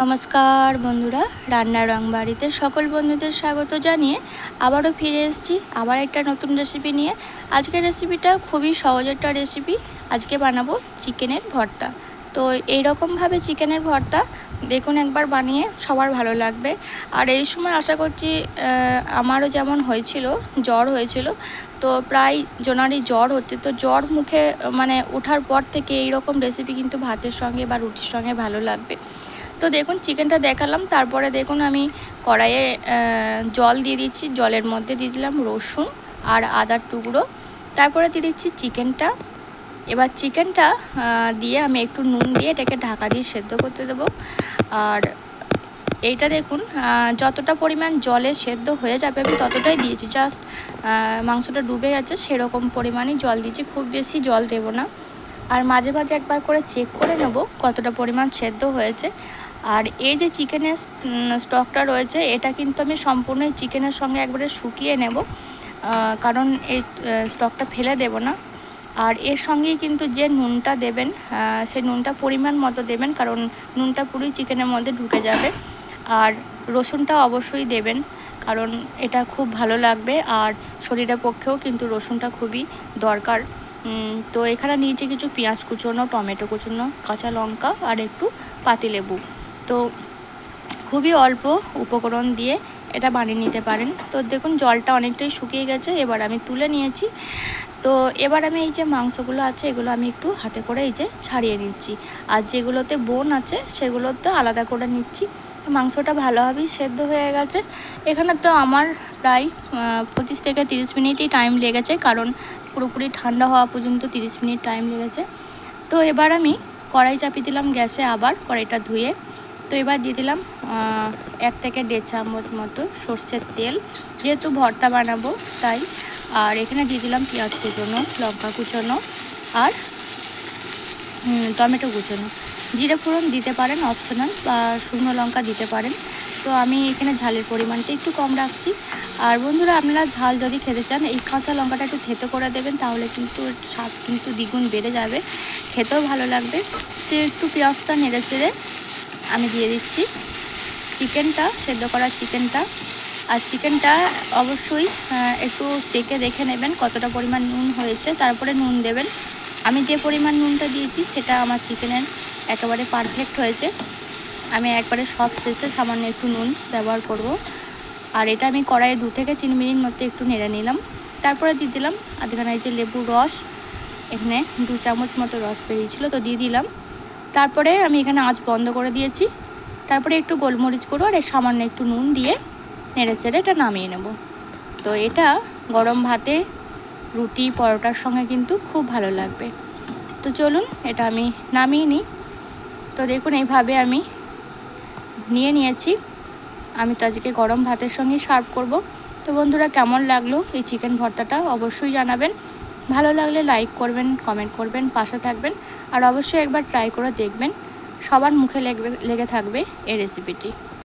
নমস্কার বন্ধুরা, রান্নার রং বাড়িতে সকল বন্ধুদের স্বাগত জানিয়ে আবারও ফিরে এসেছি আবার একটা নতুন রেসিপি নিয়ে। আজকের রেসিপিটা খুবই সহজ একটা রেসিপি। আজকে বানাবো চিকেনের ভর্তা। তো এইরকমভাবে চিকেনের ভর্তা দেখুন একবার বানিয়ে, সবার ভালো লাগবে। আর এই সময় আশা করছি আমারও যেমন হয়েছিল, জ্বর হয়েছিল, তো প্রায় জনারই জ্বর হচ্ছে। তো জ্বর মুখে মানে ওঠার পর থেকে এইরকম রেসিপি কিন্তু ভাতের সঙ্গে বা রুটির সঙ্গে ভালো লাগবে। তো দেখুন চিকেনটা দেখালাম, তারপরে দেখুন আমি কড়াইয়ে জল দিয়ে দিচ্ছি। জলের মধ্যে দিয়ে দিলাম রসুন আর আদার টুকরো, তারপরে দিয়ে দিচ্ছি চিকেনটা। এবার চিকেনটা দিয়ে আমি একটু নুন দিয়ে এটাকে ঢাকা দিয়ে সেদ্ধ করতে দেবো। আর এইটা দেখুন যতটা পরিমাণ জলে সেদ্ধ হয়ে যাবে আমি ততটাই দিয়েছি, জাস্ট মাংসটা ডুবে গেছে সেরকম পরিমাণই জল দিয়েছি, খুব বেশি জল দেব না। আর মাঝে মাঝে একবার করে চেক করে নেব কতটা পরিমাণ সেদ্ধ হয়েছে। আর এই যে চিকেনের স্টকটা রয়েছে, এটা কিন্তু আমি সম্পূর্ণ চিকেনের সঙ্গে একবারে শুকিয়ে নেব, কারণ এই স্টকটা ফেলে দেব না। আর এর সঙ্গেই কিন্তু যে নুনটা দেবেন, সেই নুনটা পরিমাণ মতো দেবেন, কারণ নুনটা পুরোই চিকেনের মধ্যে ঢুকে যাবে। আর রসুনটা অবশ্যই দেবেন, কারণ এটা খুব ভালো লাগবে। আর শরীরের পক্ষেও কিন্তু রসুনটা খুবই দরকার। তো এখানে নিয়েছি কিছু পেঁয়াজ কুচোনো, টমেটো কুচোনো, কাঁচা লঙ্কা আর একটু পাতিলেবু। তো খুবই অল্প উপকরণ দিয়ে এটা বানিয়ে নিতে পারেন। তো দেখুন জলটা অনেকটাই শুকিয়ে গেছে, এবার আমি তুলে নিয়েছি। তো এবার আমি এই যে মাংসগুলো আছে এগুলো আমি একটু হাতে করে এই যে ছাড়িয়ে নিচ্ছি, আর যেগুলোতে বোন আছে সেগুলোতে আলাদা করে নিচ্ছি। মাংসটা ভালোভাবেই সেদ্ধ হয়ে গেছে। এখানে তো আমার প্রায় 25 থেকে 30 মিনিটই টাইম লেগেছে, কারণ পুরোপুরি ঠান্ডা হওয়া পর্যন্ত 30 মিনিট টাইম লেগেছে। তো এবার আমি কড়াই চাপিয়ে দিলাম গ্যাসে, আবার কড়াইটা ধুয়ে। তো এবার দিয়ে দিলাম 1 থেকে 1.5 চামচ মতো সর্ষের তেল, যেহেতু ভর্তা বানাবো তাই। আর এখানে দিয়ে দিলাম পেঁয়াজ কুচোনো, লঙ্কা কুচোনো আর টমেটো কুচোনো। জিরে ফোড়ন দিতে পারেন অপশনাল, বা শুকনো লঙ্কা দিতে পারেন। তো আমি এখানে ঝালের পরিমাণটা একটু কম রাখছি। আর বন্ধুরা, আপনারা ঝাল যদি খেতে চান এই কাঁচা লঙ্কাটা একটু থেতো করে দেবেন, তাহলে কিন্তু স্বাদ কিন্তু দ্বিগুণ বেড়ে যাবে, খেতেও ভালো লাগবে। তো একটু পেঁয়াজটা নেড়ে চেড়ে আমি দিয়ে দিচ্ছি চিকেনটা, সেদ্ধ করা চিকেনটা। আর চিকেনটা অবশ্যই একটু চেখে দেখে নেবেন কতটা পরিমাণ নুন হয়েছে, তারপরে নুন দেবেন। আমি যে পরিমাণ নুনটা দিয়েছি সেটা আমার চিকেনের একেবারে পারফেক্ট হয়েছে। আমি একবারে সব শেষে সামান্য একটু নুন ব্যবহার করব। আর এটা আমি কড়াইয়ে 2 থেকে 3 মিনিট মতো একটু নেড়ে নিলাম। তারপরে দিয়ে দিলাম আধখানা এই যে লেবুর রস, এখানে 2 চামচ মতো রস বেরিয়েছিল, তো দিয়ে দিলাম। তারপরে আমি এখানে আঁচ বন্ধ করে দিয়েছি। তারপরে একটু গোলমরিচ গুঁড়ো আর সামান্য একটু নুন দিয়ে নেড়ে চেড়ে এটা নামিয়ে নেব। তো এটা গরম ভাতে, রুটি, পরোটার সঙ্গে কিন্তু খুব ভালো লাগবে। তো চলুন এটা আমি নামিয়ে নিই। তো দেখুন এইভাবে আমি নিয়েছি। আমি তো আজকে গরম ভাতের সঙ্গে সার্ভ করব। তো বন্ধুরা, কেমন লাগলো এই চিকেন ভর্তাটা অবশ্যই জানাবেন। ভালো লাগলে লাইক করবেন, কমেন্ট করবেন, পাশে থাকবেন। আর অবশ্যই একবার ট্রাই করে দেখবেন, সবার মুখে লেগে থাকবে এই রেসিপিটি।